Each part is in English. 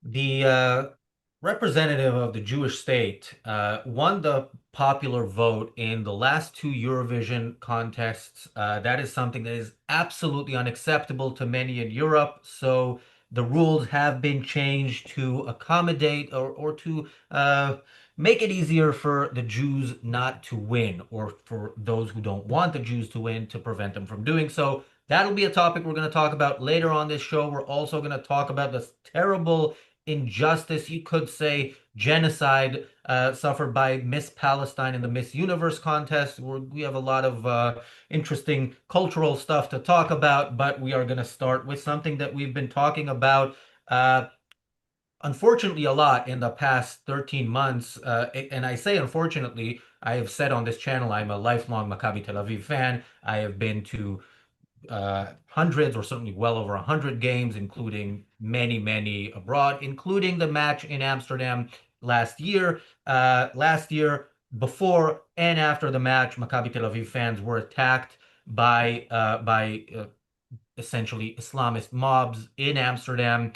The representative of the Jewish state won the popular vote in the last two Eurovision contests. That is something that is absolutely unacceptable to many in Europe. So the rules have been changed to accommodate or to make it easier for the Jews not to win, or for those who don't want the Jews to win to prevent them from doing so. That'll be a topic we're going to talk about later on this show. We're also going to talk about this terrible injustice, you could say genocide, suffered by Miss Palestine in the Miss Universe contest. We have a lot of interesting cultural stuff to talk about, but we are going to start with something that we've been talking about. Uh, Unfortunately, a lot in the past 13 months. And I say unfortunately, I have said on this channel I'm a lifelong Maccabi Tel Aviv fan. I have been to hundreds, or certainly well over 100 games, including many, many abroad, including the match in Amsterdam last year. Last year, before and after the match, Maccabi Tel Aviv fans were attacked by essentially Islamist mobs in Amsterdam.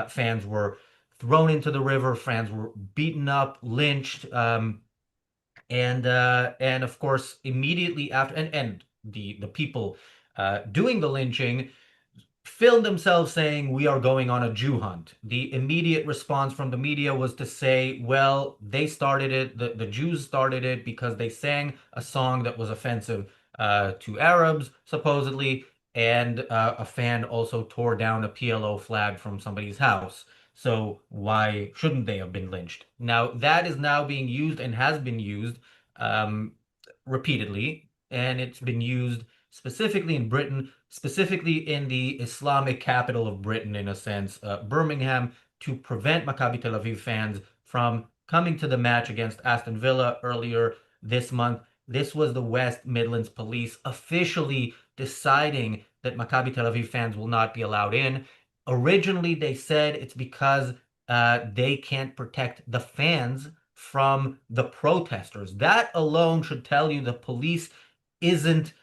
Fans were thrown into the river. Fans were beaten up, lynched. And of course, immediately after, and the people doing the lynching filmed themselves saying, "We are going on a Jew hunt." The immediate response from the media was to say, well, they started it, the Jews started it because they sang a song that was offensive to Arabs, supposedly, and a fan also tore down a PLO flag from somebody's house. So why shouldn't they have been lynched? Now, that is now being used and has been used um, repeatedly, and it's been used specifically in Britain, specifically in the Islamic capital of Britain, in a sense, Birmingham, to prevent Maccabi Tel Aviv fans from coming to the match against Aston Villa earlier this month. This was the West Midlands Police officially deciding that Maccabi Tel Aviv fans will not be allowed in. Originally, they said it's because they can't protect the fans from the protesters. That alone should tell you the police isn't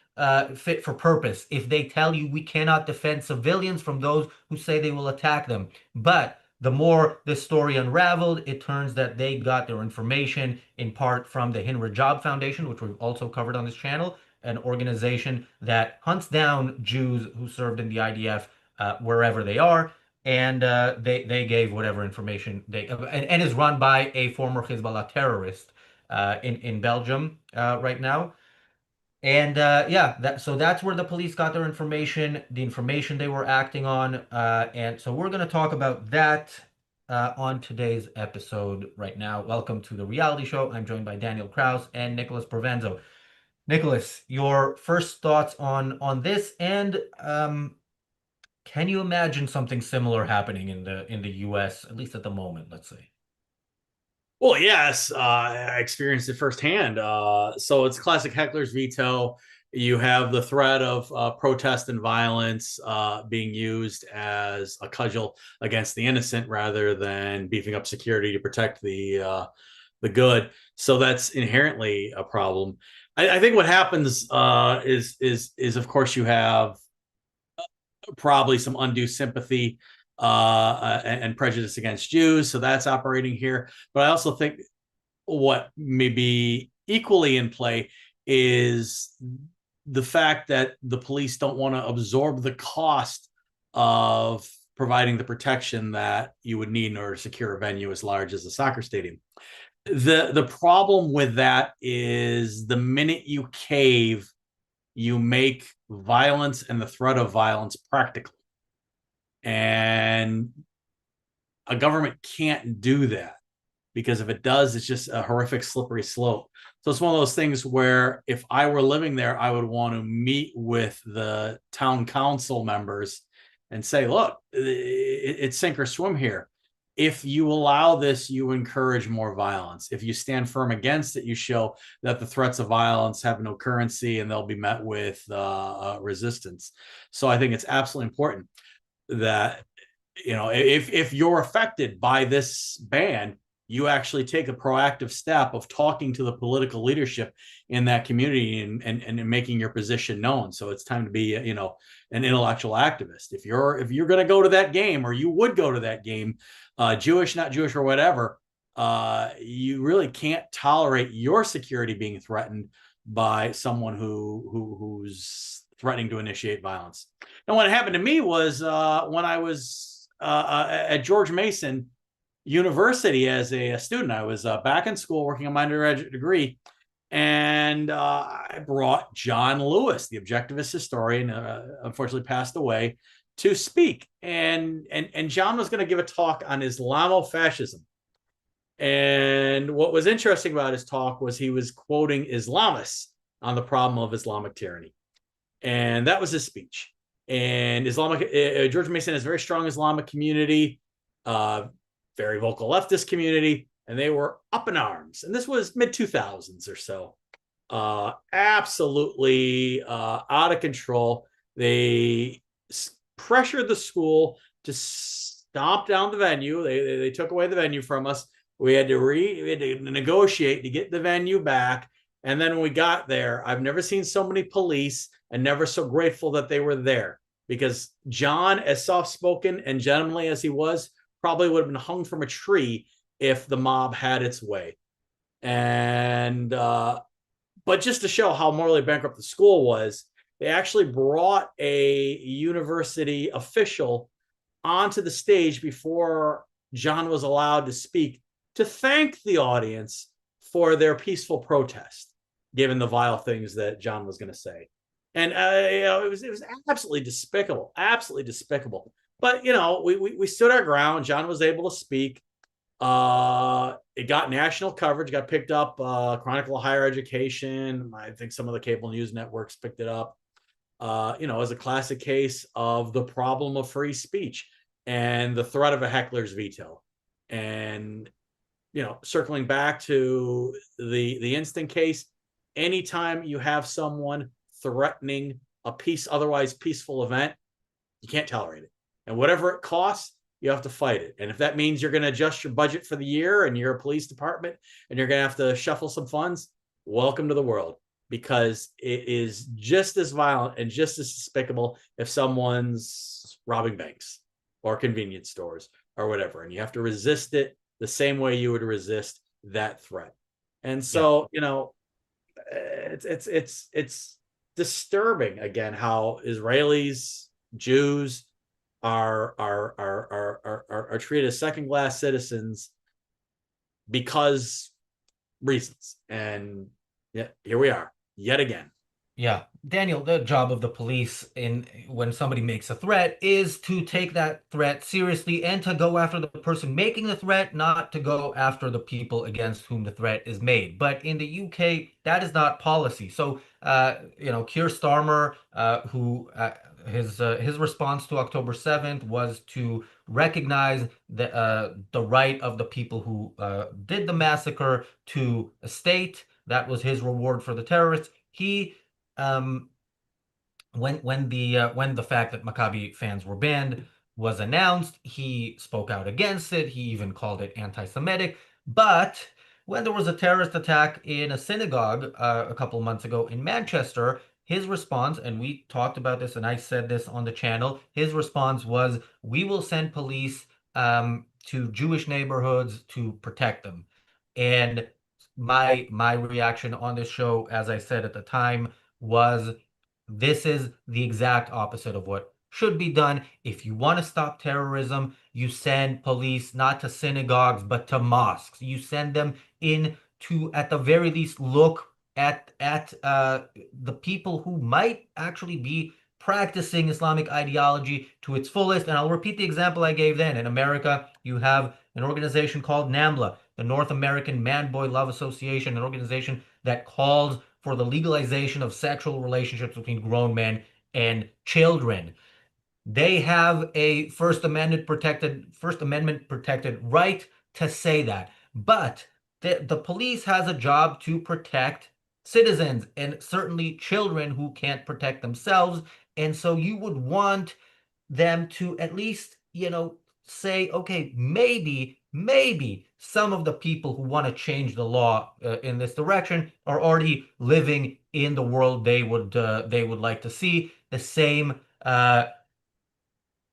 fit for purpose if they tell you we cannot defend civilians from those who say they will attack them. But the more this story unraveled, it turns that they got their information in part from the Hinra Job Foundation, which we've also covered on this channel, an organization that hunts down Jews who served in the IDF wherever they are. And they gave whatever information and is run by a former Hezbollah terrorist in Belgium right now. And yeah, so that's where the police got their information, the information they were acting on. And so we're going to talk about that on today's episode right now. Welcome to the reality show. I'm joined by Daniel Kraus and Nicholas Provenzo. Nicholas, your first thoughts on this, and can you imagine something similar happening in the US, at least at the moment, let's say? Well, yes, I experienced it firsthand. So it's classic heckler's veto. You have the threat of protest and violence being used as a cudgel against the innocent rather than beefing up security to protect the good. So that's inherently a problem. I think what happens is of course you have probably some undue sympathy and prejudice against Jews. So that's operating here. But I also think what may be equally in play is the fact that the police don't want to absorb the cost of providing the protection that you would need in order to secure a venue as large as a soccer stadium. The problem with that is the minute you cave, you make violence and the threat of violence practical. And a government can't do that because if it does, it's just a horrific slippery slope. So it's one of those things where if I were living there, I would want to meet with the town council members and say, look, it's sink or swim here. If you allow this, you encourage more violence. If you stand firm against it, you show that the threats of violence have no currency and they'll be met with resistance. So I think it's absolutely important that if you're affected by this ban, you actually take a proactive step of talking to the political leadership in that community and making your position known. So it's time to be, an intellectual activist. If you're going to go to that game, or you would go to that game, Jewish, not Jewish, or whatever, you really can't tolerate your security being threatened by someone who's threatening to initiate violence. And what happened to me was when I was at George Mason University as a student. I was back in school working on my undergraduate degree, and I brought John Lewis, the objectivist historian, unfortunately passed away, to speak. And John was going to give a talk on Islamofascism. And what was interesting about his talk was he was quoting Islamists on the problem of Islamic tyranny. And that was his speech. And George Mason has a very strong Islamic community, very vocal leftist community, and they were up in arms. And this was mid 2000s or so. Absolutely out of control. They pressured the school to stomp down the venue. They took away the venue from us. We had to negotiate to get the venue back. And then when we got there, I've never seen so many police, and never so grateful that they were there, because John, as soft-spoken and gentlemanly as he was, probably would have been hung from a tree if the mob had its way. And but just to show how morally bankrupt the school was, they actually brought a university official onto the stage before John was allowed to speak, to thank the audience for their peaceful protest, given the vile things that John was going to say. And it was absolutely despicable, absolutely despicable. But we stood our ground. John was able to speak. It got national coverage. Got picked up. Chronicle of Higher Education. I think some of the cable news networks picked it up. As a classic case of the problem of free speech and the threat of a heckler's veto. And circling back to the instant case, anytime you have someone threatening a otherwise peaceful event, you can't tolerate it. And whatever it costs, you have to fight it. And if that means you're going to adjust your budget for the year and you're a police department and you're going to have to shuffle some funds, welcome to the world, because it is just as violent and just as despicable if someone's robbing banks or convenience stores or whatever. And you have to resist it the same way you would resist that threat. And so, it's disturbing, again, how Israelis, Jews are treated as second-class citizens because reasons. And here we are yet again. Yeah, Daniel, the job of the police when somebody makes a threat is to take that threat seriously and to go after the person making the threat, not to go after the people against whom the threat is made. But in the UK, that is not policy. So, Keir Starmer, his response to October 7th was to recognize the right of the people who did the massacre to a state. That was his reward for the terrorists. He when the fact that Maccabi fans were banned was announced, he spoke out against it. He even called it anti-Semitic. But when there was a terrorist attack in a synagogue a couple of months ago in Manchester, his response, and we talked about this, and I said this on the channel, his response was, "We will send police to Jewish neighborhoods to protect them." And my reaction on this show, as I said at the time, was this is the exact opposite of what should be done. If you want to stop terrorism, you send police not to synagogues, but to mosques. You send them in to, at the very least, look at the people who might actually be practicing Islamic ideology to its fullest. And I'll repeat the example I gave then. In America, you have an organization called NAMBLA, the North American Man-Boy Love Association, an organization that calls for the legalization of sexual relationships between grown men and children. They have a First Amendment protected right to say that. But the police has a job to protect citizens, and certainly children who can't protect themselves. And so you would want them to at least, say, okay, maybe some of the people who want to change the law in this direction are already living in the world they would like to see. The same,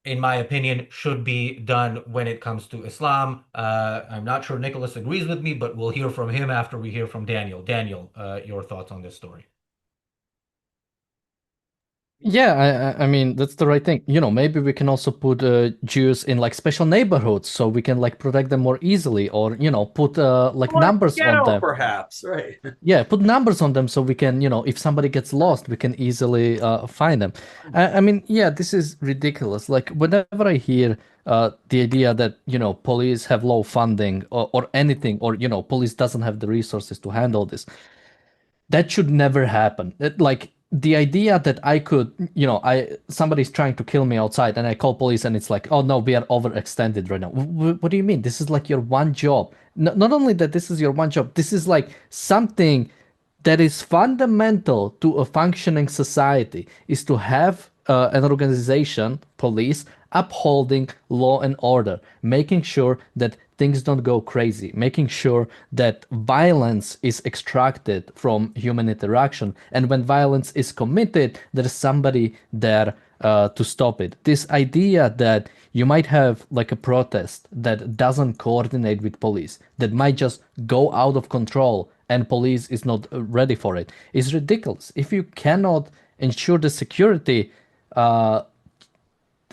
in my opinion, should be done when it comes to Islam. I'm not sure Nicholas agrees with me, but we'll hear from him after we hear from Daniel. Daniel, your thoughts on this story? Yeah, I mean that's the right thing. You know, maybe we can also put Jews in like special neighborhoods so we can like protect them more easily, or you know, put like Like numbers on ghetto, them. perhaps, right? Yeah, put numbers on them so we can, you know, if somebody gets lost, we can easily find them. I mean, yeah, this is ridiculous. Like whenever I hear the idea that, you know, police have low funding or anything, or you know, police doesn't have the resources to handle this, that should never happen. Like the idea that I could, you know, I somebody's trying to kill me outside and I call police and it's like, oh no, we are overextended right now. What do you mean? This is like your one job. Not only that, this is your one job. This is like something that is fundamental to a functioning society is to have an organization, police, upholding law and order, making sure that things don't go crazy, making sure that violence is extracted from human interaction. And when violence is committed, there's somebody there to stop it. This idea that you might have like a protest that doesn't coordinate with police, that might just go out of control and police is not ready for it, is ridiculous. If you cannot ensure the security, uh,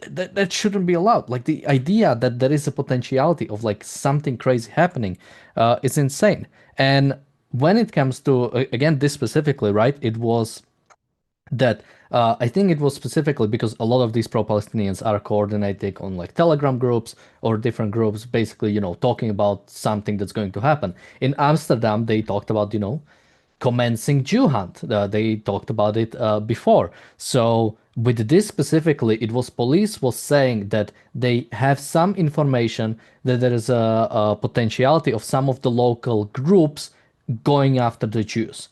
that shouldn't be allowed. Like the idea that there is a potentiality of like something crazy happening is insane. And when it comes to again this specifically, right? It was that I think it was specifically because a lot of these pro-Palestinians are coordinating on like Telegram groups or different groups, basically, you know, talking about something that's going to happen. In Amsterdam, they talked about, you know, commencing Jew hunt. They talked about it before. So with this specifically, it was police was saying that they have some information that there is a potentiality of some of the local groups going after the Jews.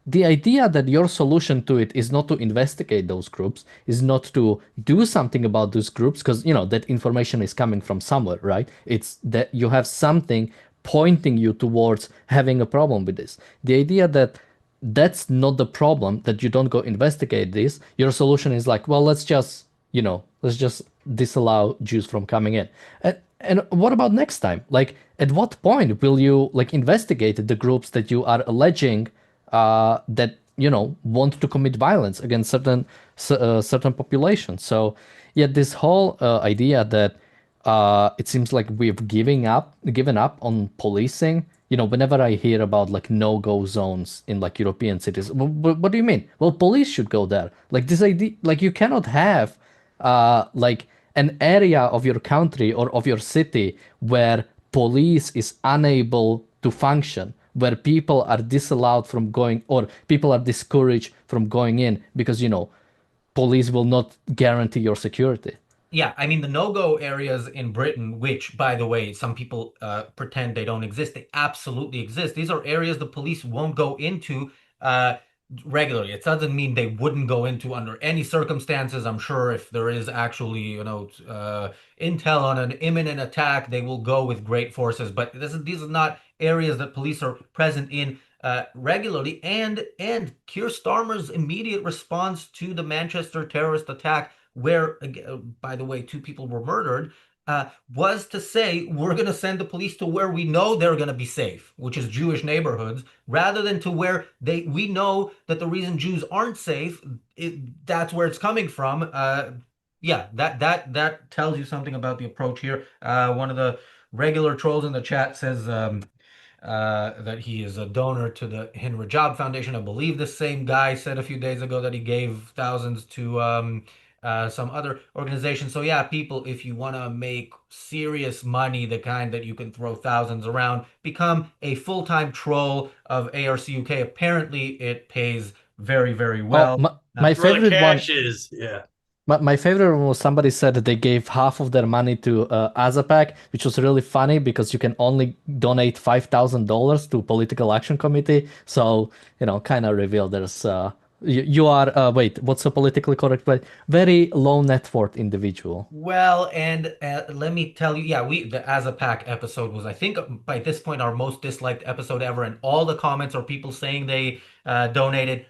The idea that your solution to it is not to investigate those groups, is not to do something about those groups, because you know that information is coming from somewhere, right? It's that you have something pointing you towards having a problem with this. The idea that that's not the problem, that you don't go investigate this, your solution is like, well, let's just, you know, let's just disallow Jews from coming in. And what about next time? Like, at what point will you like investigate the groups that you are alleging that you know want to commit violence against certain populations? So yeah, this whole idea that it seems like we've given up on policing. You know, whenever I hear about like no-go zones in like European cities, what do you mean? Well, police should go there. Like this idea, like you cannot have like an area of your country or of your city where police is unable to function, where people are disallowed from going or people are discouraged from going in because, you know, police will not guarantee your security. Yeah, I mean the no-go areas in Britain, which, by the way, some people pretend they don't exist, they absolutely exist. These are areas the police won't go into regularly. It doesn't mean they wouldn't go into under any circumstances. I'm sure if there is actually, intel on an imminent attack, they will go with great forces. But these are not areas that police are present in regularly. And Keir Starmer's immediate response to the Manchester terrorist attack where, by the way, two people were murdered, was to say, we're going to send the police to where we know they're going to be safe, which is Jewish neighborhoods, rather than to where we know that the reason Jews aren't safe, that's where it's coming from. Yeah, that tells you something about the approach here. One of the regular trolls in the chat says that he is a donor to the Hin Rajab Foundation. I believe the same guy said a few days ago that he gave thousands to some other organization. So yeah, people, if you want to make serious money, the kind that you can throw thousands around, become a full-time troll of ARCUK. Apparently, it pays very, very Oh, well. my Where the favorite one. cash is, yeah. My favorite one was somebody said that they gave half of their money to AZAPAC, which was really funny because you can only donate $5,000 to political action committee. So, you know, kind of reveal there's You are, wait, what's a politically correct way? Very low net worth individual. Well, and let me tell you, yeah, the As a Pack episode was, I think, by this point, our most disliked episode ever, and all the comments are people saying they donated.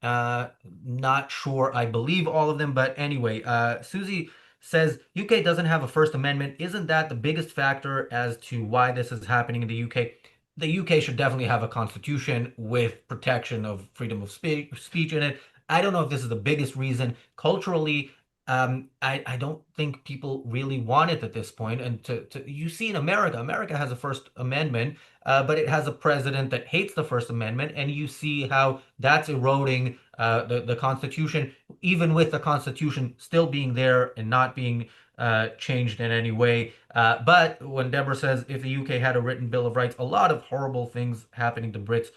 Uh, not sure I believe all of them, but anyway, Susie says UK doesn't have a First Amendment. Isn't that the biggest factor as to why this is happening in the UK? The UK should definitely have a constitution with protection of freedom of speech in it. I don't know if this is the biggest reason. Culturally, I don't think people really want it at this point. And you see in America, America has a First Amendment, but it has a president that hates the First Amendment, and you see how that's eroding the Constitution, even with the Constitution still being there and not being changed in any way. But when Deborah says if the UK had a written Bill of Rights, a lot of horrible things happening to Brits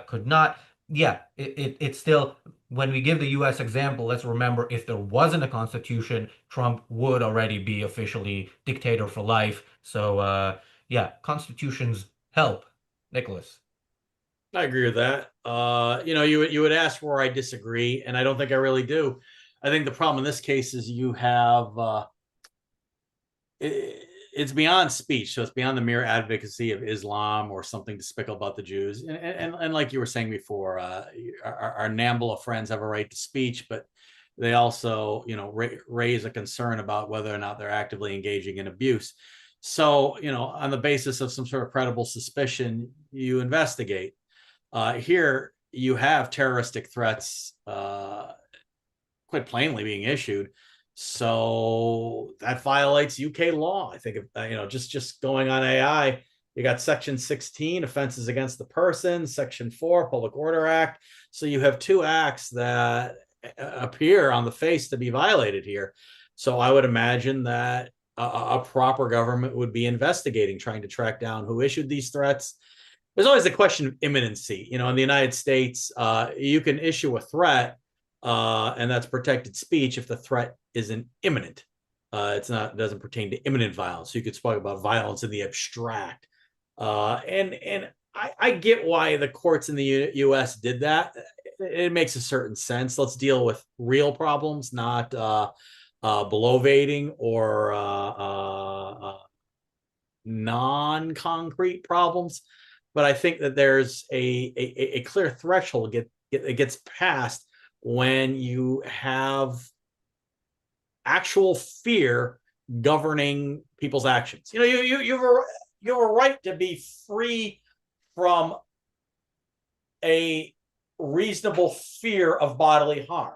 could not. Yeah, it's still, when we give the US example, let's remember if there wasn't a constitution, Trump would already be officially dictator for life. So, yeah, constitutions help. Nicholas. I agree with that. You would ask where I disagree, and I don't think I really do. I think the problem in this case is you have it's beyond speech, so it's beyond the mere advocacy of Islam or something despicable about the Jews. And like you were saying before, our NAMBLA friends have a right to speech, but they also, raise a concern about whether or not they're actively engaging in abuse. So, on the basis of some sort of credible suspicion, you investigate. Here, you have terroristic threats quite plainly being issued. So that violates UK law. I think, just going on AI, you got Section 16, offenses against the person, Section 4, Public Order Act. So you have two acts that appear on the face to be violated here. So I would imagine that a proper government would be investigating, trying to track down who issued these threats. There's always the question of imminency. In the United States, you can issue a threat, and that's protected speech if the threat isn't imminent. It doesn't pertain to imminent violence. So you could speak about violence in the abstract. And I get why the courts in the U.S. did that. It makes a certain sense. Let's deal with real problems, not bloviating or non-concrete problems. But I think that there's a clear threshold that gets passed when you have actual fear governing people's actions. You have a right to be free from a reasonable fear of bodily harm.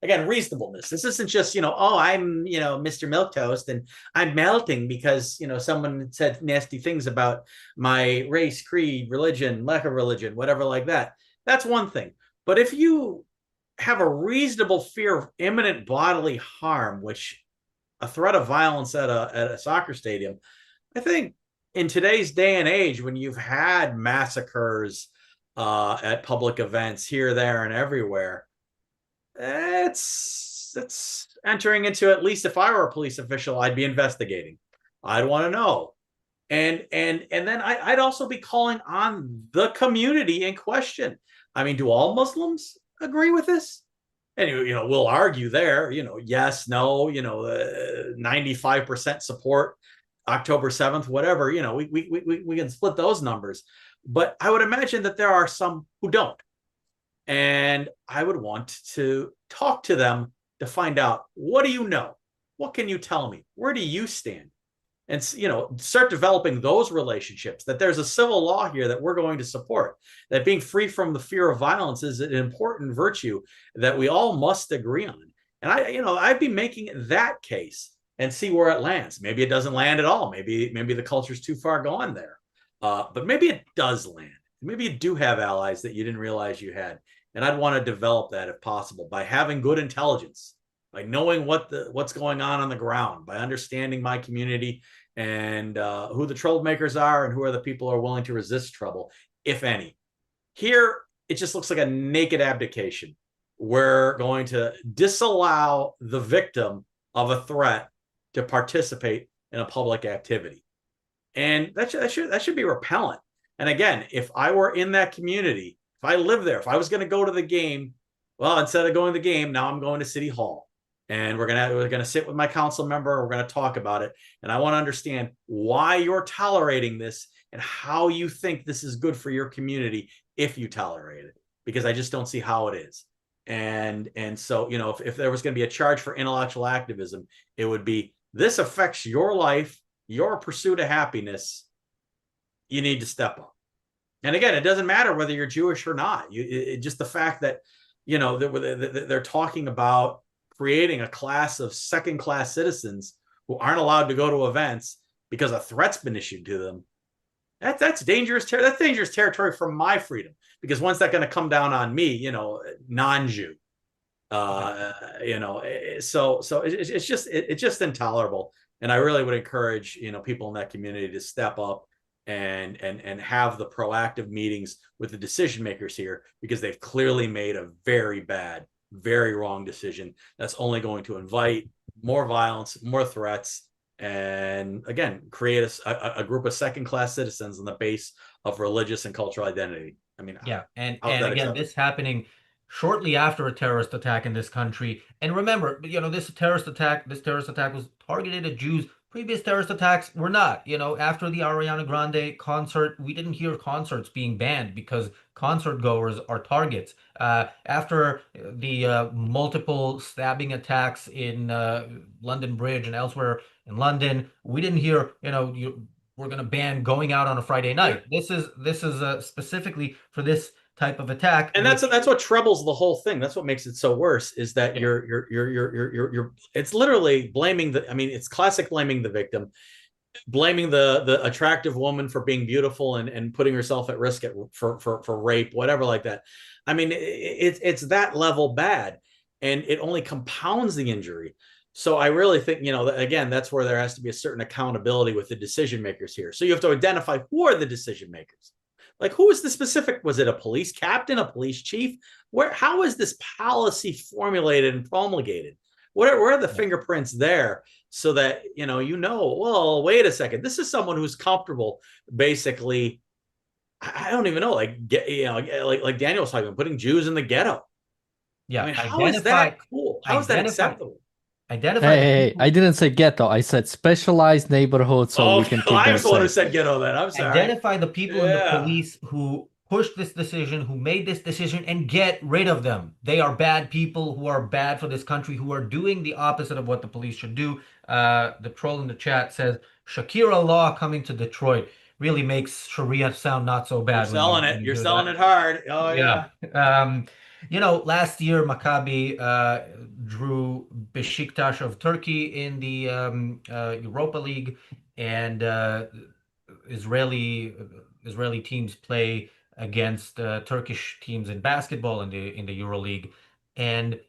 Again, reasonableness. This isn't just, I'm, Mr. Milquetoast and I'm melting because, someone said nasty things about my race, creed, religion, lack of religion, whatever like that. That's one thing. But if you have a reasonable fear of imminent bodily harm, which a threat of violence at a soccer stadium, I think in today's day and age, when you've had massacres at public events here, there, and everywhere, it's entering into, at least if I were a police official, I'd be investigating. I'd want to know. And then I'd also be calling on the community in question. I mean, do all Muslims agree with this? And we'll argue there, yes, no, 95% support October 7th, whatever, we can split those numbers. But I would imagine that there are some who don't. And I would want to talk to them to find out, what do you know? What can you tell me? Where do you stand? And, start developing those relationships, that there's a civil law here that we're going to support, that being free from the fear of violence is an important virtue that we all must agree on. And I'd be making that case and see where it lands. Maybe it doesn't land at all. Maybe the culture's too far gone there. But maybe it does land. Maybe you do have allies that you didn't realize you had. And I'd want to develop that if possible by having good intelligence, by knowing what's going on the ground, by understanding my community and who the troublemakers are and who are the people who are willing to resist trouble, if any. Here, it just looks like a naked abdication. We're going to disallow the victim of a threat to participate in a public activity. And that should be repellent. And again, if I were in that community, If I live there, if I was going to go to the game, well, instead of going to the game, now I'm going to City Hall. And we're gonna sit with my council member. We're gonna talk about it, and I want to understand why you're tolerating this and how you think this is good for your community if you tolerate it, because I just don't see how it is. And so, you know, if there was going to be a charge for intellectual activism, it would be, this affects your life, your pursuit of happiness. You need to step up. And again, it doesn't matter whether you're Jewish or not. Just the fact that, you know, they're talking about creating a class of second-class citizens who aren't allowed to go to events because a threat's been issued to them. That's dangerous. That's dangerous territory for my freedom, because when's that going to come down on me? You know, non-Jew. You know, so it's just intolerable. And I really would encourage, you know, people in that community to step up and have the proactive meetings with the decision makers here, because they've clearly made a very bad, very wrong decision that's only going to invite more violence, more threats, and again, create a group of second-class citizens on the base of religious and cultural identity. I mean, Yeah, and how is that again, acceptable? this happening shortly after a terrorist attack in this country. And remember, you know, this terrorist attack was targeted at Jews. Previous terrorist attacks were not. You know, after the Ariana Grande concert, we didn't hear concerts being banned because concert goers are targets. After the multiple stabbing attacks in London Bridge and elsewhere in London, we didn't hear, you know, we're going to ban going out on a Friday night. This is specifically for this type of attack, And which that's what troubles the whole thing. That's what makes it so worse, is that yeah, you're it's literally blaming the, I mean, it's classic blaming the victim, blaming the attractive woman for being beautiful and putting herself at risk for rape, whatever like that. I mean, it's that level bad, and it only compounds the injury. So I really think, you know, again, that's where there has to be a certain accountability with the decision makers here. So you have to identify who are the decision makers. Like, who is the specific? Was it a police captain, a police chief? How is this policy formulated and promulgated? Where are the yeah, fingerprints there, so that, you know, well, wait a second, this is someone who's comfortable, basically. I don't even know, like, you know, like Daniel was talking about, putting Jews in the ghetto. I yeah. mean, how is that cool? How is that Identify, acceptable? identify Hey, the hey, hey, I people. didn't say ghetto. I said specialized neighborhood so we Oh, can keep I them was the one who safe. said ghetto then. I'm sorry. Identify the people in the Yeah. police who pushed this decision, who made this decision, and get rid of them. They are bad people who are bad for this country, who are doing the opposite of what the police should do. The troll in the chat says Shakira law coming to Detroit really makes Sharia sound not so You're bad when selling you it. You're hear selling that. it hard. Oh, Yeah. yeah. You know, last year Maccabi drew Besiktas of Turkey in the Europa League, and Israeli Israeli teams play against Turkish teams in basketball in the Euro League, and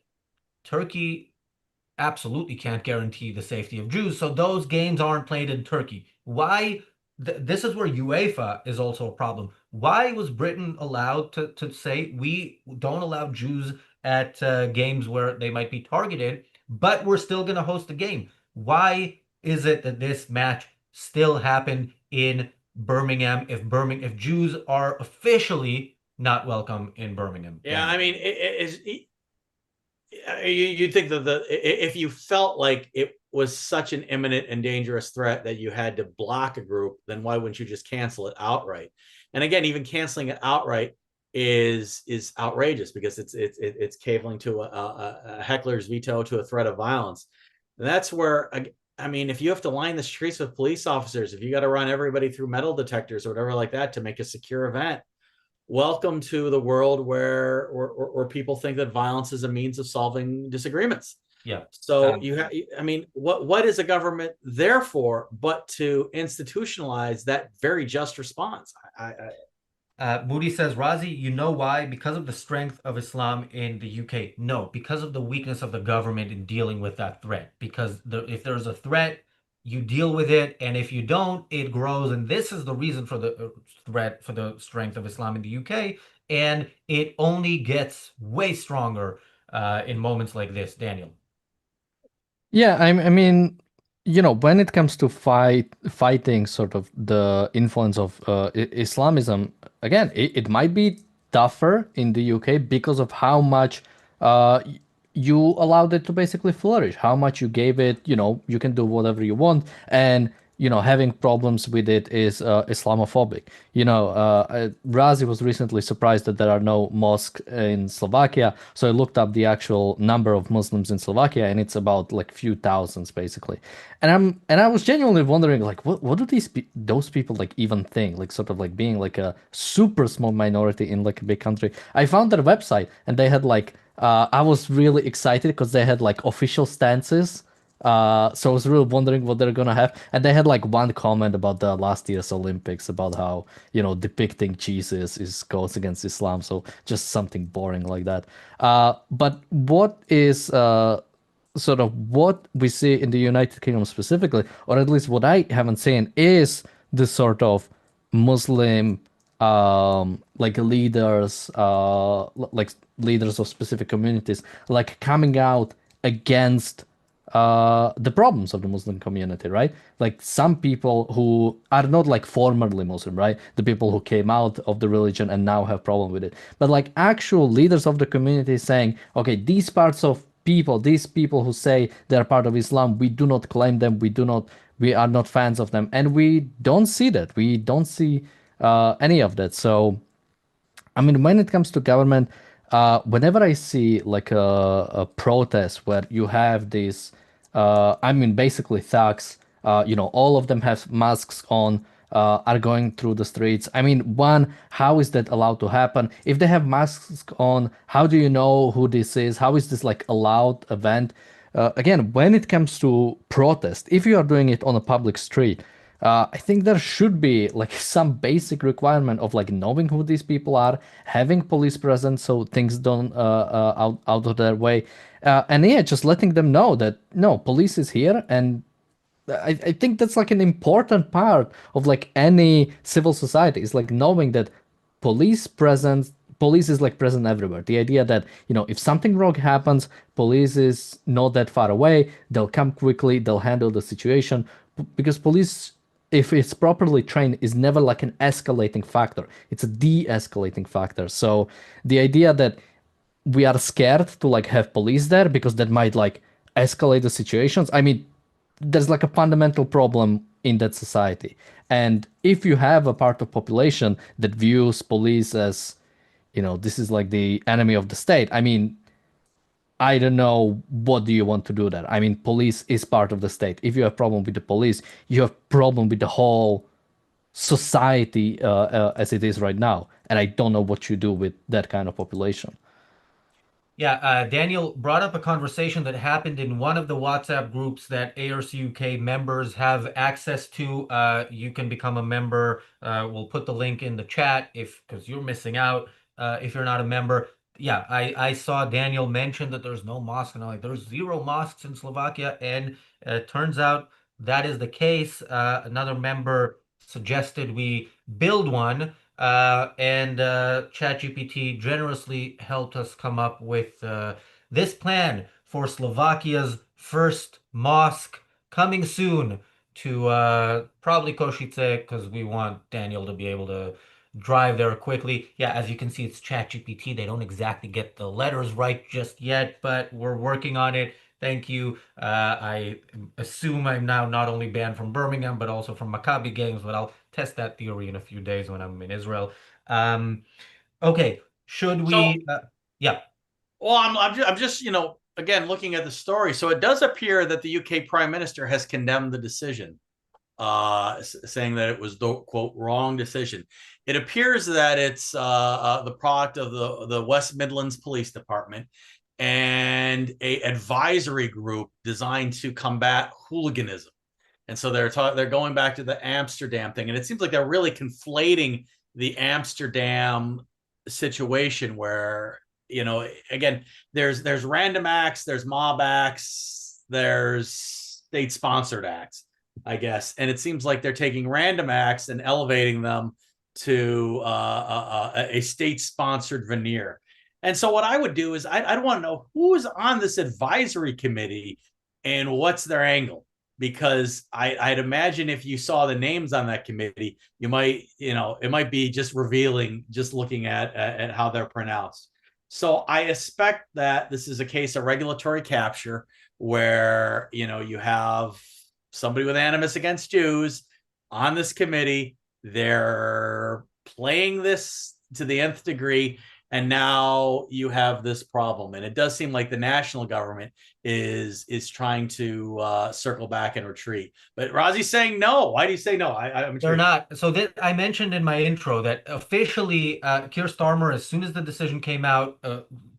Turkey absolutely can't guarantee the safety of Jews. So those games aren't played in Turkey. Why? This is where UEFA is also a problem. Why was Britain allowed to say we don't allow Jews at games where they might be targeted, but we're still going to host the game? Why is it that this match still happened in Birmingham if Jews are officially not welcome in Birmingham, Yeah, Daniel? I mean, you'd think that if you felt like it was such an imminent and dangerous threat that you had to block a group, then why wouldn't you just cancel it outright? And again, even canceling it outright is outrageous, because it's cabling to a heckler's veto, to a threat of violence. And that's where, I mean, if you have to line the streets with police officers, if you got to run everybody through metal detectors or whatever like that to make a secure event, welcome to the world where people think that violence is a means of solving disagreements. Yeah. So I mean, what is a government there for but to institutionalize that very just response? Moody says, Razi, you know why? Because of the strength of Islam in the UK. No, because of the weakness of the government in dealing with that threat. Because if there's a threat, you deal with it, and if you don't, it grows. And this is the reason for the threat, for the strength of Islam in the UK. And it only gets way stronger in moments like this, Daniel. Yeah, I mean, you know, when it comes to fighting sort of the influence of Islamism, again, it might be tougher in the UK because of how much uh, y- you allowed it to basically flourish, how much you gave it, you can do whatever you want. And, having problems with it is Islamophobic. Razi was recently surprised that there are no mosques in Slovakia. So I looked up the actual number of Muslims in Slovakia, and it's about like few thousands basically. And I was genuinely wondering, like, what do those people like even think, like sort of like being like a super small minority in like a big country. I found their website, and they had like I was really excited because they had like official stances. So I was really wondering what they're gonna have, and they had like one comment about the last year's Olympics about how depicting Jesus is goes against Islam, so just something boring like that. But what is sort of what we see in the United Kingdom specifically, or at least what I haven't seen, is the sort of Muslim like leaders, like leaders of specific communities, like coming out against the problems of the Muslim community, right? Like some people who are not like formerly Muslim, right? The people who came out of the religion and now have problem with it. But like actual leaders of the community saying, okay, these parts of people, these people who say they're part of Islam, we do not claim them, we are not fans of them. And we don't see that. We don't see any of that. So I mean, when it comes to government, whenever I see like a protest where you have these, I mean, basically thugs, all of them have masks on, are going through the streets. I mean, one, how is that allowed to happen? If they have masks on, how do you know who this is? How is this like allowed event? Again, when it comes to protest, if you are doing it on a public street, I think there should be like some basic requirement of like knowing who these people are, having police presence so things don't out of their way, and yeah, just letting them know that no, police is here. And I think that's like an important part of like any civil society is like knowing that police is like present everywhere. The idea that, if something wrong happens, police is not that far away. They'll come quickly, they'll handle the situation because police, if it's properly trained, is never like an escalating factor. It's a de-escalating factor. So the idea that we are scared to like have police there because that might like escalate the situations. I mean, there's like a fundamental problem in that society. And if you have a part of population that views police as, this is like the enemy of the state, I mean, I don't know what do you want to do there. I mean, police is part of the state. If you have problem with the police, you have problem with the whole society as it is right now. And I don't know what you do with that kind of population. Yeah, Daniel brought up a conversation that happened in one of the WhatsApp groups that ARCUK members have access to. You can become a member. We'll put the link in the chat if because you're missing out if you're not a member. Yeah, I saw Daniel mention that there's no mosque, and I'm like, there's zero mosques in Slovakia, and it turns out that is the case. Another member suggested we build one. And ChatGPT generously helped us come up with this plan for Slovakia's first mosque coming soon to probably Košice because we want Daniel to be able to drive there quickly. Yeah, as you can see, it's ChatGPT. They don't exactly get the letters right just yet, but we're working on it. Thank you. I assume I'm now not only banned from Birmingham, but also from Maccabi games, but I'll test that theory in a few days when I'm in Israel. Um, okay, should So, we? Yeah, well, I'm just, again, looking at the story. So it does appear that the UK Prime Minister has condemned the decision, saying that it was the quote wrong decision. It appears that it's the product of the West Midlands Police Department and a advisory group designed to combat hooliganism. And so they're going back to the Amsterdam thing, and it seems like they're really conflating the Amsterdam situation where, again, there's random acts, there's mob acts, there's state sponsored acts, I guess, and it seems like they're taking random acts and elevating them to a state sponsored veneer. And so what I would do is I'd want to know who's on this advisory committee and what's their angle. because I'd imagine if you saw the names on that committee, you might, it might be just revealing just looking at how they're pronounced. So I expect that this is a case of regulatory capture where, you have somebody with animus against Jews on this committee. They're playing this to the nth degree, and now you have this problem. And it does seem like the national government is trying to circle back and retreat. But Razi's saying no. Why do you say no? I'm They're intrigued. not. So I mentioned in my intro that officially, Keir Starmer, as soon as the decision came out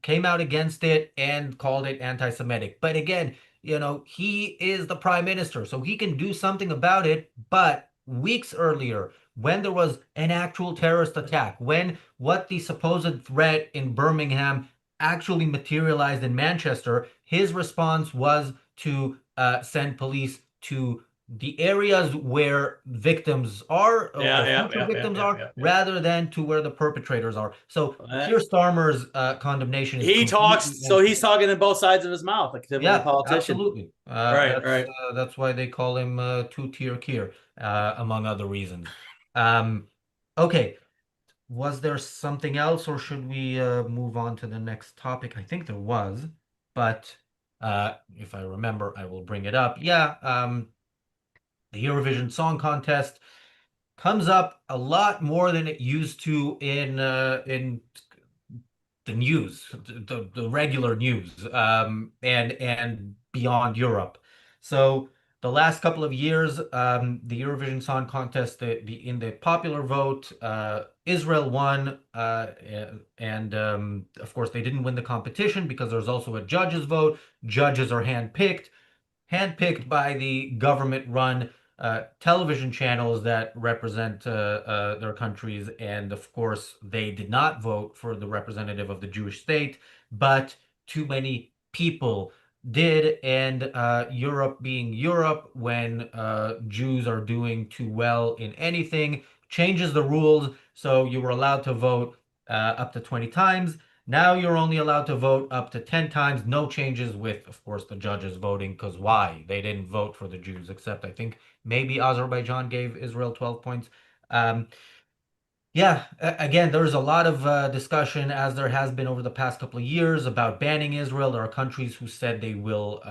against it and called it anti-Semitic. But again, he is the prime minister, so he can do something about it. But weeks earlier, when there was an actual terrorist attack, when what the supposed threat in Birmingham actually materialized in Manchester, his response was to send police to the areas where victims are Yeah, or yeah, future yeah, yeah, victims yeah, are yeah, yeah. rather than to where the perpetrators are. So Uh, Keir Starmer's condemnation is he completely talks, so empty. he's talking in both sides of his mouth, like a typical Yeah, politician. absolutely. Right, right. That's why they call him two-tier Keir, among other reasons. Um, okay, was there something else, or should we move on to the next topic? I think there was, but if I remember, I will bring it up. Yeah, the Eurovision Song Contest comes up a lot more than it used to in the news, the regular news, and beyond Europe. So the last couple of years, the Eurovision Song Contest, in the popular vote, Israel won, and of course they didn't win the competition because there's also a judges vote. Judges are handpicked by the government-run television channels that represent their countries. And of course, they did not vote for the representative of the Jewish state, but too many people did. And Europe being Europe, when Jews are doing too well in anything, changes the rules. So you were allowed to vote up to 20 times. Now you're only allowed to vote up to 10 times. No changes with, of course, the judges voting, because why? They didn't vote for the Jews, except I think maybe Azerbaijan gave Israel 12 points. Um, yeah, again, there's a lot of discussion, as there has been over the past couple of years, about banning Israel. There are countries who said they will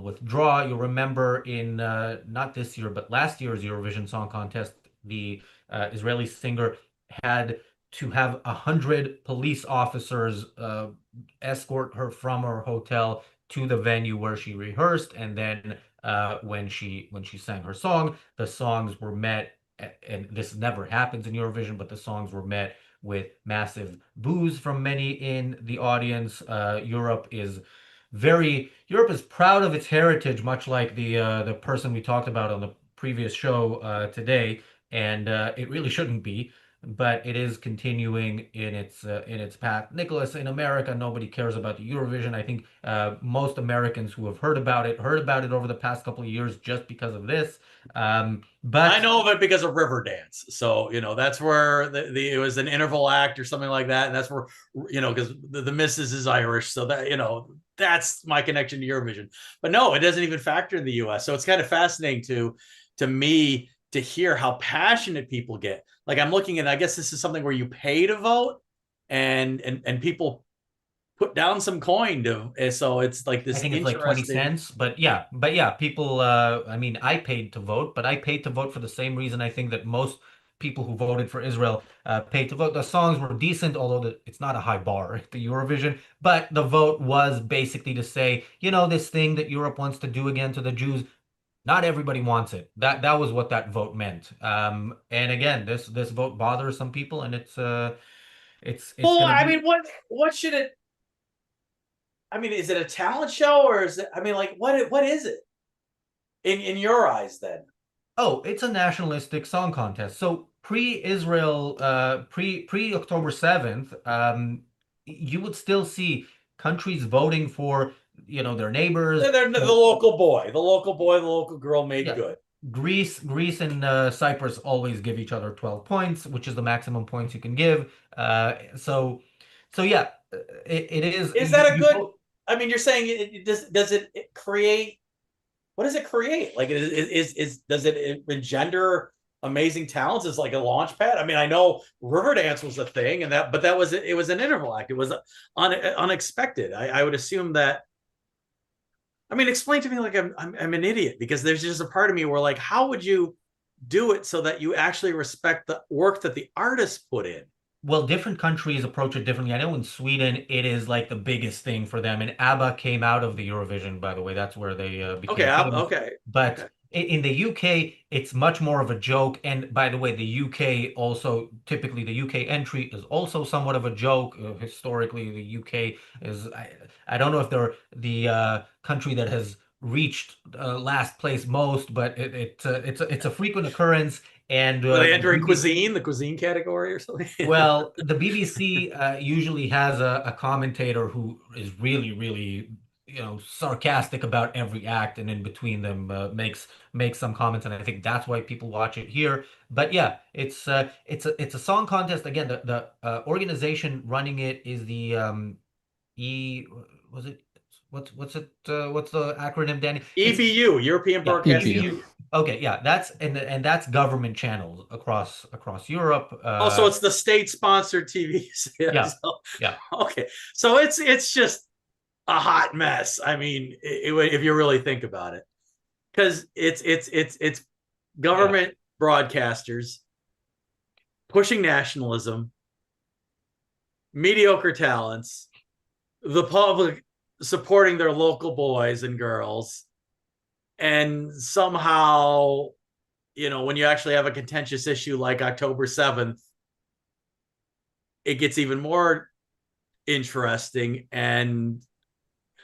withdraw. You'll remember in not this year, but last year's Eurovision Song Contest, the Israeli singer had to have 100 police officers escort her from her hotel to the venue where she rehearsed, and then when she sang her song, the songs were met, and this never happens in Eurovision, but the songs were met with massive boos from many in the audience. Europe is proud of its heritage, much like the person we talked about on the previous show today, and it really shouldn't be, but it is continuing in its path. Nicholas, in America, nobody cares about the Eurovision. I think most Americans who have heard about it over the past couple of years just because of this. I But know of it because of Riverdance. So, that's where it was an interval act or something like that. And that's where, because the missus is Irish. So that, that's my connection to Eurovision. But no, it doesn't even factor in the US. So it's kind of fascinating to me to hear how passionate people get. Like I'm looking at, I guess this is something where you pay to vote and people put down some coin to, so it's like I this think it's like 20 interesting. cents. But yeah, people, I mean, I paid to vote, but I paid to vote for the same reason I think that most people who voted for Israel paid to vote. The songs were decent, although it's not a high bar at the Eurovision. But the vote was basically to say, this thing that Europe wants to do again to the Jews, not everybody wants it. That was what that vote meant. And again, this vote bothers some people, and it's Well, gonna I be. mean, what should it, I mean, is it a talent show or is it? I mean, like, what is it in your eyes then? Oh, it's a nationalistic song contest. So pre-Israel, pre October 7th, you would still see countries voting for, their neighbors. They're the So local boy, the local boy, the local girl made yeah, good. Greece and Cyprus always give each other 12 points, which is the maximum points you can give. So yeah, it is Is that a you good? vote. I mean, you're saying does it create? what does it create? Like, does it engender amazing talents? Is like a launch pad? I mean, I know Riverdance was a thing, and that, but that was it was an interval act. It was unexpected. I would assume that. I mean, explain to me like I'm an idiot, because there's just a part of me where like, how would you do it so that you actually respect the work that the artist put in? Well, different countries approach it differently. I know in Sweden it is like the biggest thing for them, and ABBA came out of the Eurovision, by the way. That's where they Okay, became famous. okay, But okay. in the UK, it's much more of a joke. And by the way, the UK also typically the UK entry is also somewhat of a joke. Historically, the UK is I don't know if they're the country that has reached last place most, but it's a frequent occurrence. And Were they the entering BBC. the cuisine category or something? Well, the BBC usually has a commentator who is really, really, sarcastic about every act, and in between them makes some comments, and I think that's why people watch it here. But yeah, it's a song contest. Again, the organization running it is the E was it what's the acronym, Danny? It's EBU, European yeah, Broadcasting EBU. EBU. Union. Okay, yeah, and that's government channels across Europe. Also, it's the state-sponsored TV. Yeah, So, yeah. okay, so it's just a hot mess. I mean, if you really think about it, because it's Yeah. government broadcasters pushing nationalism, mediocre talents, the public supporting their local boys and girls, and somehow, when you actually have a contentious issue like October 7th, it gets even more interesting. And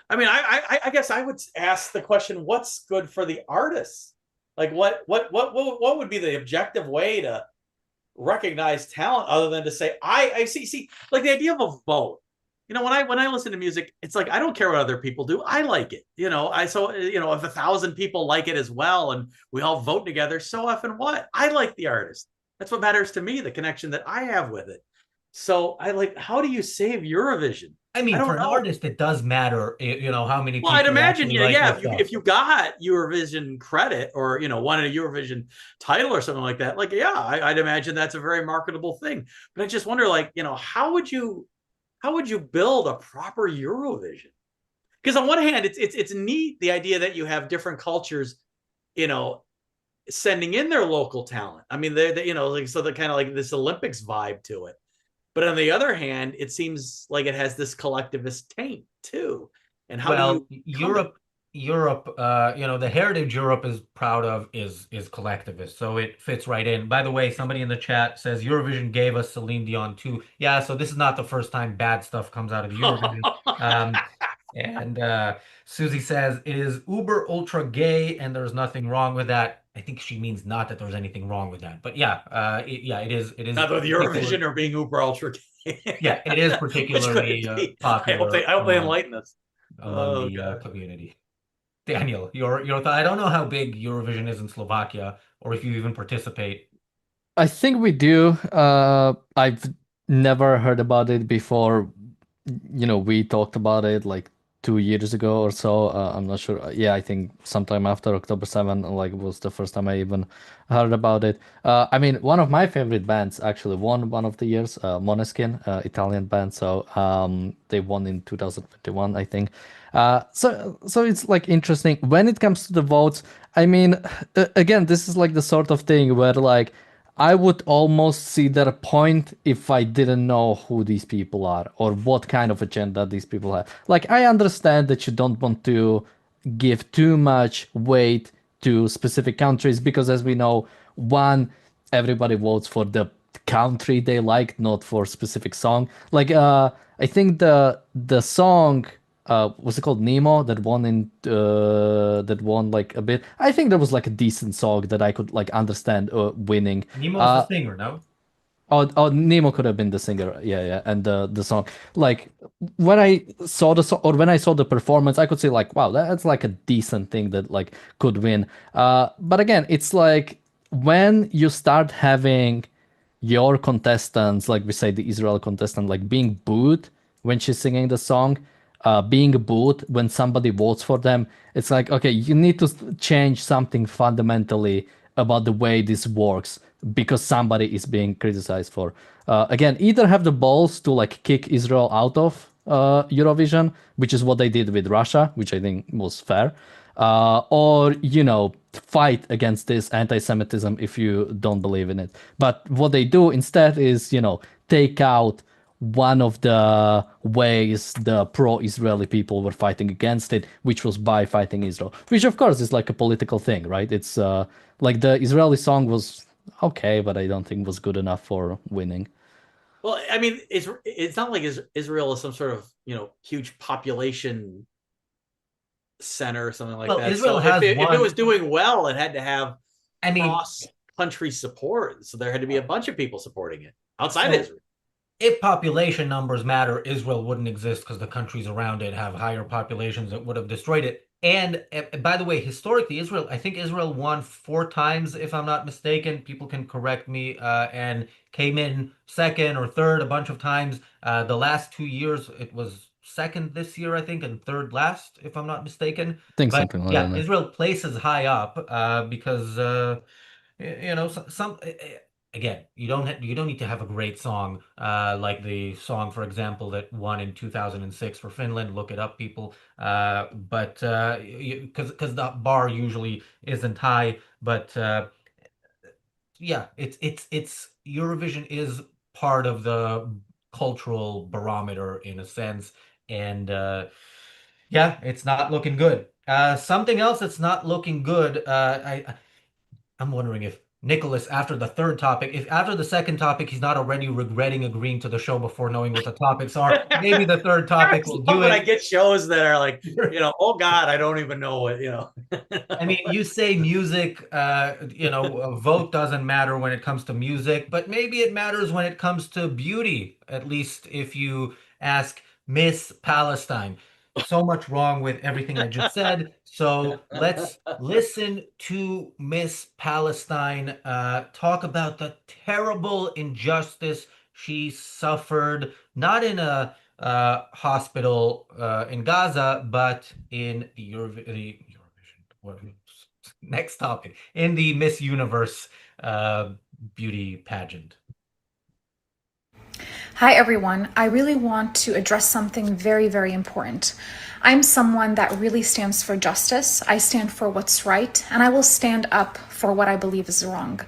I mean, I guess I would ask the question: what's good for the artists? Like, what would be the objective way to recognize talent other than to say I see like the idea of a vote. When I listen to music, it's like I don't care what other people do. I like it. If 1,000 people like it as well and we all vote together, so often what? I like the artist. That's what matters to me, the connection that I have with it. So I like, how do you save Eurovision? I I mean, for don't an know. artist, it does matter, how many Well, I'd people imagine, actually yeah, like yeah. their If stuff. you got Eurovision credit or won a Eurovision title or something like that, like yeah, I'd imagine that's a very marketable thing. But I just wonder, like, how would you build a proper Eurovision? Because on one hand, it's neat the idea that you have different cultures, you know, sending in their local talent. I mean, they like, so they're kind of like this Olympics vibe to it. But on the other hand, it seems like it has this collectivist taint too. And how do Well, you come at? Europe, the heritage Europe is proud of is collectivist, so it fits right in. By the way, somebody in the chat says Eurovision gave us Celine Dion too. Yeah, so this is not the first time bad stuff comes out of Eurovision. Um, and Susie says it is uber ultra gay, and there's nothing wrong with that. I think she means not that there's anything wrong with that, but yeah, yeah, it is Not with particular. Eurovision or being uber ultra, Yeah, it is which could it particularly be? I hope they popular I hope they among enlighten us. among Oh the god. community. Daniel, your thought. I don't know how big Eurovision is in Slovakia, or if you even participate. I think we do. I've never heard about it before. We talked about it like 2 years ago or so. I'm not sure. Yeah, I think sometime after October 7, like was the first time I even heard about it. I mean, one of my favorite bands actually won one of the years, Måneskin, Italian band. So they won in 2021, I think. So it's like interesting when it comes to the votes. I mean, again, this is like the sort of thing where like I would almost see their point if I didn't know who these people are or what kind of agenda these people have. Like, I understand that you don't want to give too much weight to specific countries because, as we know, one, everybody votes for the country they like, not for specific song. Like, I think the song was it called Nemo that won like a bit. I think there was like a decent song that I could like understand winning. Nemo's the Uh singer, no? oh, Nemo could have been the singer. Yeah, yeah, and the song. Like when I saw the song or when I saw the performance, I could say like, wow, that's like a decent thing that like could win. But again, it's like when you start having your contestants, like we say the Israel contestant, like being booed when she's singing the song, being booed when somebody votes for them, it's like, okay, you need to change something fundamentally about the way this works because somebody is being criticized for. Again, either have the balls to like kick Israel out of Eurovision, which is what they did with Russia, which I think was fair, or fight against this anti-Semitism if you don't believe in it. But what they do instead is take out one of the ways the pro-Israeli people were fighting against it, which was by fighting Israel, which of course is like a political thing, right? It's like the Israeli song was okay, but I don't think was good enough for winning. Well, I mean, it's not like Israel is some sort of huge population center or something like Well, that. Israel So if has it was one. doing well, it had to have I mean, cross country support. So there had to be a bunch of people supporting it outside so Israel. if population numbers matter, Israel wouldn't exist because the countries around it have higher populations that would have destroyed it. And by the way, historically, I think Israel won 4 times, if I'm not mistaken. People can correct me, and came in second or third a bunch of times. The last 2 years, it was second this year, I think, and third last, if I'm not mistaken. Think But something like yeah, that. Israel places high up because some again, you don't need to have a great song like the song, for example, that won in 2006 for Finland. Look it up, people. But because the bar usually isn't high, but yeah, it's Eurovision is part of the cultural barometer in a sense, and yeah, it's not looking good. Something else that's not looking good. I'm wondering if Nicholas, after the third topic, if after the second topic he's not already regretting agreeing to the show before knowing what the topics are, maybe the third topic will do When I it. get shows that are like, oh God, I don't even know what. I mean, you say music, a vote doesn't matter when it comes to music, but maybe it matters when it comes to beauty, at least if you ask Miss Palestine. So much wrong with everything I just said. So let's listen to Miss Palestine talk about the terrible injustice she suffered, not in a hospital in Gaza, but in the Eurovision. Next topic in the Miss Universe uh, beauty pageant. Hi, everyone. I really want to address something very, very important. I'm someone that really stands for justice. I stand for what's right, and I will stand up for what I believe is wrong.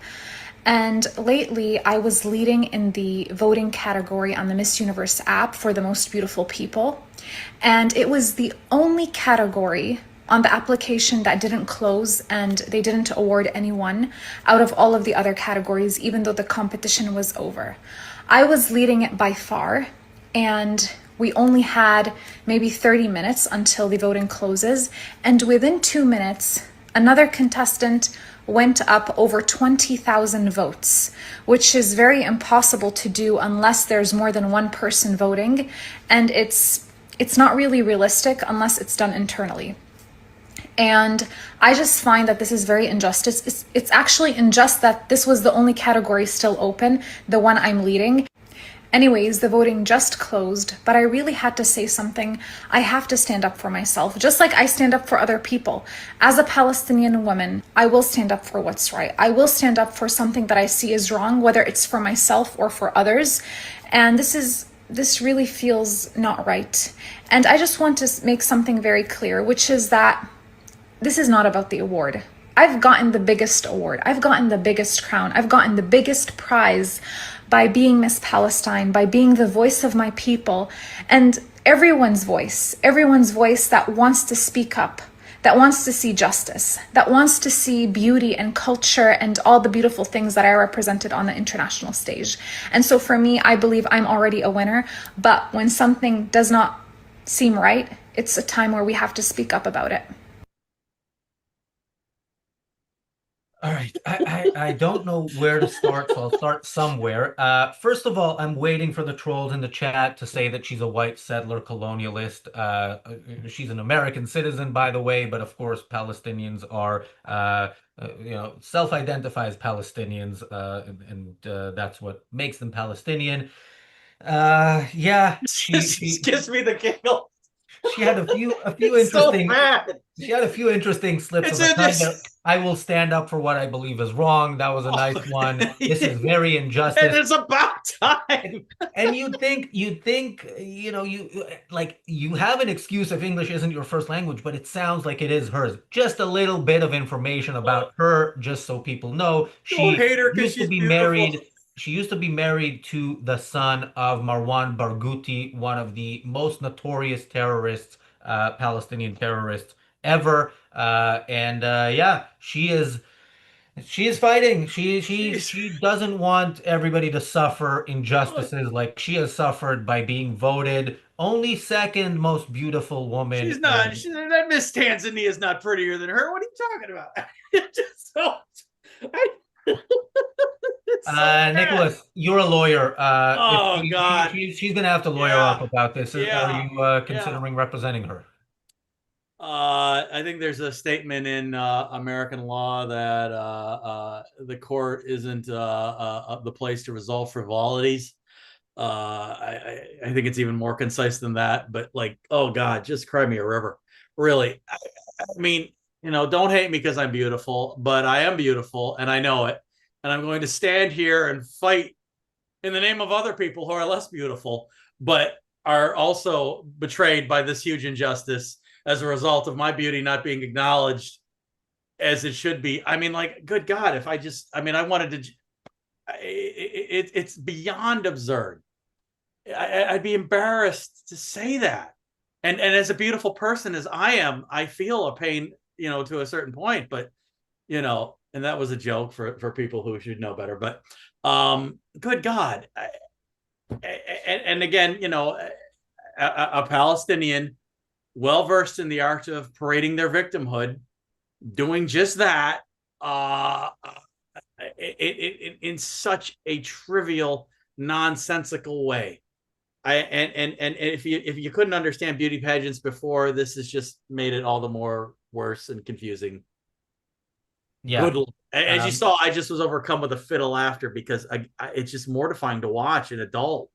And lately, I was leading in the voting category on the Miss Universe app for the most beautiful people. And it was the only category on the application that didn't close, and they didn't award anyone out of all of the other categories, even though the competition was over. I was leading it by far, and we only had maybe 30 minutes until the voting closes. And within 2 minutes, another contestant went up over 20,000 votes, which is very impossible to do unless there's more than one person voting. And it's not really realistic unless it's done internally. And I just find that this is very injustice. It's actually unjust that this was the only category still open, the one I'm leading. Anyways, the voting just closed, but I really had to say something. I have to stand up for myself, just like I stand up for other people. As a Palestinian woman, I will stand up for what's right. I will stand up for something that I see is wrong, whether it's for myself or for others. And this really feels not right. And I just want to make something very clear, which is that this is not about the award. I've gotten the biggest award. I've gotten the biggest crown. I've gotten the biggest prize by being Miss Palestine, by being the voice of my people, and everyone's voice that wants to speak up, that wants to see justice, that wants to see beauty and culture and all the beautiful things that I represented on the international stage. And so for me, I believe I'm already a winner, but when something does not seem right, it's a time where we have to speak up about it. All right, I don't know where to start, so I'll start somewhere. First of all, I'm waiting for the trolls in the chat to say that she's a white settler colonialist. She's an American citizen, by the way, but of course, Palestinians are, self-identify as Palestinians, and that's what makes them Palestinian. Yeah, Just gives me the giggles. She had a few It's so interesting bad. she had a few interesting slips It's of the in tongue this. that I will stand up for what I believe is wrong. That was a Oh, nice one. This is and very injustice. it's about time. And you'd think, like you have an excuse if English isn't your first language, but it sounds like it is hers. Just a little bit of information about her, just so people know. Don't hate her because Used to she's be beautiful. married. She used to be married to the son of Marwan Barghouti, one of the most notorious terrorists, Palestinian terrorists ever. Yeah, she is fighting. She's She doesn't want everybody to suffer look. injustices like she has suffered by being voted only second most beautiful woman She's not. in. That Miss Tanzania is not prettier than her. What are you talking about? It's just so. I, it's so bad. Nicholas, you're a lawyer. If Oh God. she's gonna have to lawyer up Yeah. about this. Are Yeah. you Yeah. considering representing her? I think there's a statement in American law that the court isn't the place to resolve frivolities. I think it's even more concise than that. But like, oh God, just cry me a river. Really, I mean, don't hate me because I'm beautiful, but I am beautiful, and I know it. And I'm going to stand here and fight in the name of other people who are less beautiful, but are also betrayed by this huge injustice as a result of my beauty not being acknowledged as it should be. I mean, like, good God, if I just, I mean, I wanted to, it's beyond absurd. I'd be embarrassed to say that. And as a beautiful person as I am, I feel a pain, to a certain point, but, and that was a joke for people who should know better, but good God. And again, a Palestinian well versed in the art of parading their victimhood, doing just that, in such a trivial, nonsensical way. And if you couldn't understand beauty pageants before, this has just made it all the more worse and confusing. Yeah. Good. As you Um, saw, I just was overcome with a fit of laughter because it's just mortifying to watch an adult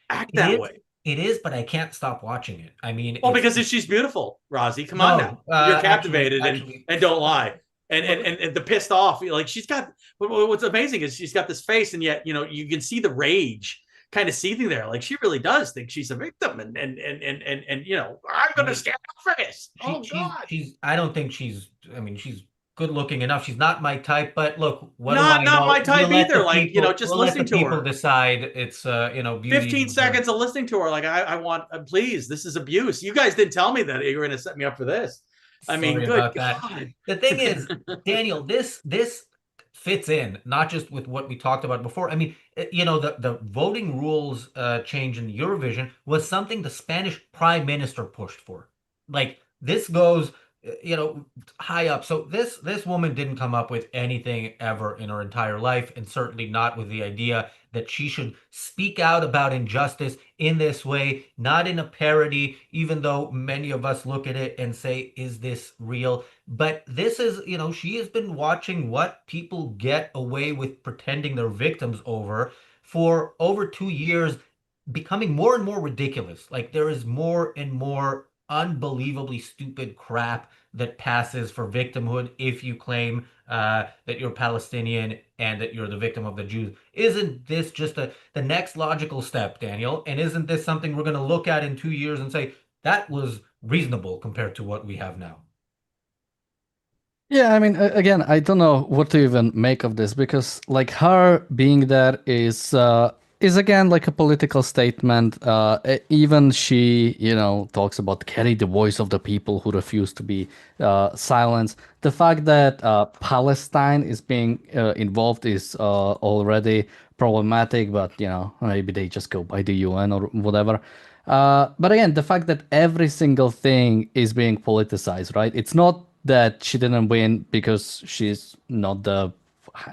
act it that is. way. It is, but I can't stop watching it. I mean, Well, because she's beautiful, Rosie. Come on now, no, you're captivated actually, and don't lie. And, look, and the pissed off, like she's got. What's amazing is she's got this face, and yet you can see the rage kind of seething there. Like she really does think she's a victim, and I'm I going to mean, stand up for this. Oh God, she's I don't think she's I mean she's good looking enough. She's not my type, but look, what do I not my know? type either. Like just We'll let the listening to people her. decide. It's beauty 15 is seconds of listening to her, like I want, please, this is abuse. You guys didn't tell me that you were going to set me up for this. I mean, sorry good about that. God. The thing is, Daniel, this fits in not just with what we talked about before. I mean, the voting rules change in Eurovision was something the Spanish prime minister pushed for. Like this goes, high up. So this woman didn't come up with anything ever in her entire life, and certainly not with the idea that she should speak out about injustice in this way, not in a parody, even though many of us look at it and say, is this real? But this is, she has been watching what people get away with pretending they're victims over for over 2 years, becoming more and more ridiculous. Like there is more and more unbelievably stupid crap that passes for victimhood if you claim that you're Palestinian and that you're the victim of the Jews. Isn't this just the next logical step, Daniel? And isn't this something we're going to look at in 2 years and say that was reasonable compared to what we have now? Yeah, I mean, again, I don't know what to even make of this because, like, her being there is again like a political statement. Even she, talks about carry the voice of the people who refuse to be silenced. The fact that Palestine is being involved is already problematic, but maybe they just go by the UN or whatever. But again, the fact that every single thing is being politicized, right? It's not that she didn't win because she's not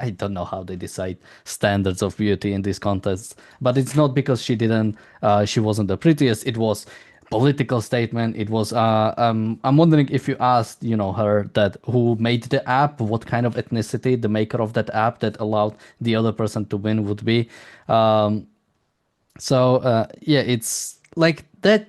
I don't know how they decide standards of beauty in this contest, but it's not because she wasn't the prettiest. It was political statement. It was I'm wondering if you asked her that who made the app, what kind of ethnicity the maker of that app that allowed the other person to win would be. Yeah, it's like that.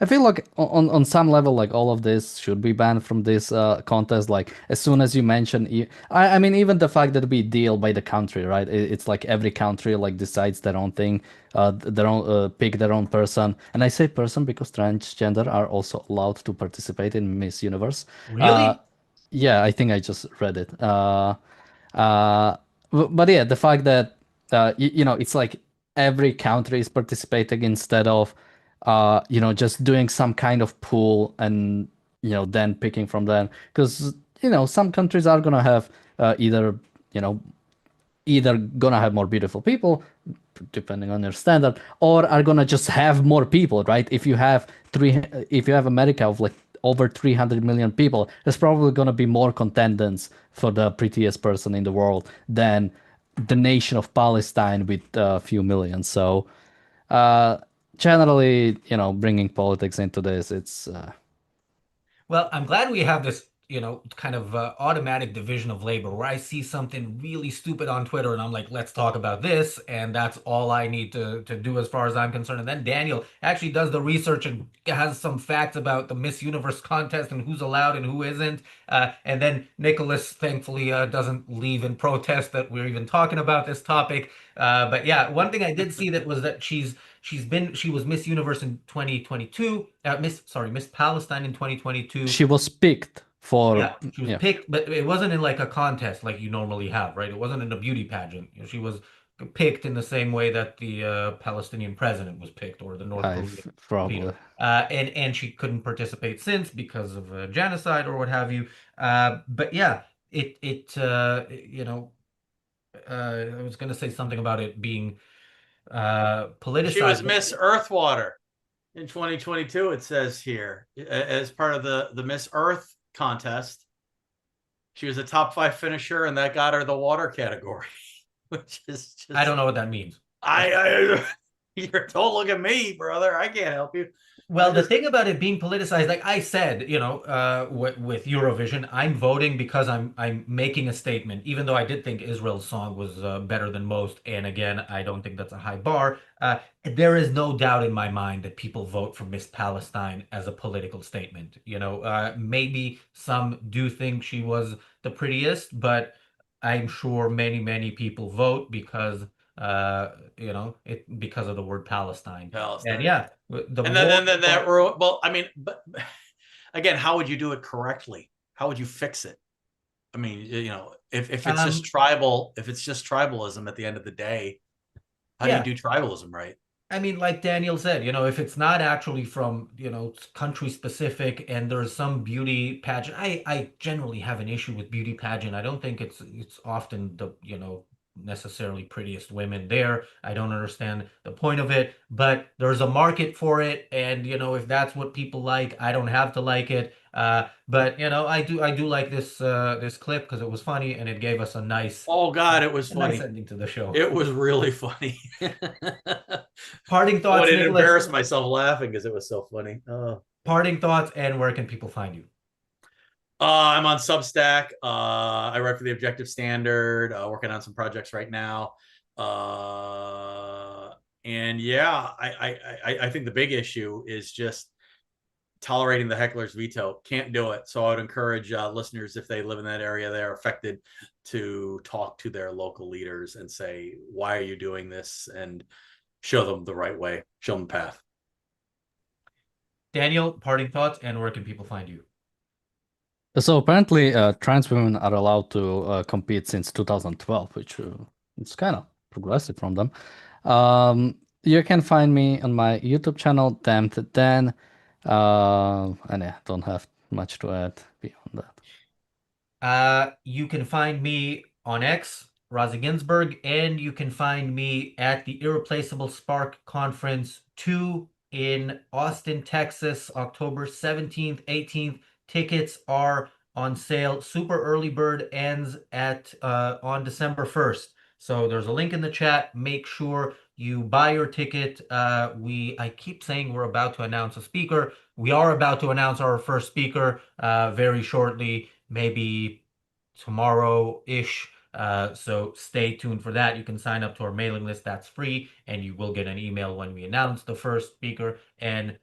I feel like on some level, like all of this should be banned from this contest. Like as soon as you mention, I mean, even the fact that we deal by the country, right? It's like every country like decides their own thing, their own pick their own person. And I say person because transgender are also allowed to participate in Miss Universe. Uh, Really? yeah, I think I just read it. Uh, but yeah, the fact that it's like every country is participating instead of just doing some kind of pool and then picking from them because some countries are gonna have either you know either gonna have more beautiful people depending on your standard or are gonna just have more people, right? If you have America of like over 300 million people, there's probably gonna be more contenders for the prettiest person in the world than the nation of Palestine with a few million. So uh generally, bringing politics into this, it's Well, I'm glad we have this, kind of automatic division of labor where I see something really stupid on Twitter and I'm like, let's talk about this. And that's all I need to do as far as I'm concerned. And then Daniel actually does the research and has some facts about the Miss Universe contest and who's allowed and who isn't. And then Nicholas thankfully doesn't leave in protest that we're even talking about this topic. But yeah, one thing I did see that was that she was Miss Universe in 2022, Miss Palestine in 2022. she was picked for Yeah, she was yeah. picked, but it wasn't in like a contest like you normally have, right? It wasn't in a beauty pageant. She was picked in the same way that the Palestinian president was picked or the North I Korean probably leader. And she couldn't participate since because of genocide or what have you. But yeah, I was going to say something about it being She was politicized. Miss Earthwater in 2022. It says here as part of the Miss Earth contest. She was a top 5 finisher, and that got her the water category, which is just I don't know what that means. I don't look at me, brother. I can't help you. Well, the thing about it being politicized, like I said, with Eurovision, I'm voting because I'm making a statement, even though I did think Israel's song was better than most. And again, I don't think that's a high bar. There is no doubt in my mind that people vote for Miss Palestine as a political statement. Maybe some do think she was the prettiest, but I'm sure many, many people vote because because of the word Palestine. Palestine. And yeah, the and more then that well, I mean, but again, how would you do it correctly? How would you fix it? I mean, if it's just tribal, if it's just tribalism at the end of the day, how do you yeah, do tribalism right? I mean, like Daniel said, if it's not actually from, country specific and there's some beauty pageant, I generally have an issue with beauty pageant. I don't think it's often the, necessarily prettiest women there. I don't understand the point of it, but there's a market for it. And, if that's what people like, I don't have to like it. But I do like this clip because it was funny and it gave us a nice Oh God, it was a nice funny. ending to the show. It was really funny. Parting I thoughts, didn't Nicholas. embarrass myself laughing because it was so funny. Parting thoughts, and where can people find you? I'm on Substack. I write for the Objective Standard. Working on some projects right now. And yeah, I think the big issue is just tolerating the heckler's veto. Can't do it. So I would encourage listeners, if they live in that area, they're affected, to talk to their local leaders and say, why are you doing this? And show them the right way, show them the path. Daniel, parting thoughts, and where can people find you? So apparently, trans women are allowed to compete since 2012, which it's kind of progressive from them. You can find me on my YouTube channel, Damned Dan, and yeah, don't have much to add beyond that. You can find me on X, Raza Ginsburg, and you can find me at the Irreplaceable Spark Conference 2 in Austin, Texas, October 17th, 18th. Tickets are on sale. Super early bird ends on December 1st. So there's a link in the chat. Make sure you buy your ticket. I keep saying we're about to announce a speaker. We are about to announce our first speaker very shortly, maybe tomorrow-ish. So stay tuned for that. You can sign up to our mailing list. That's free, and you will get an email when we announce the first speaker. And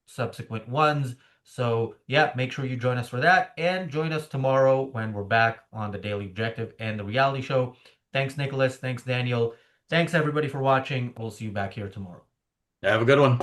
subsequent ones. So yeah, make sure you join us for that, and join us tomorrow when we're back on the Daily Objective and the reality show. Thanks, Nicholas. Thanks, Daniel. Thanks everybody for watching. We'll see you back here tomorrow. Have a good one.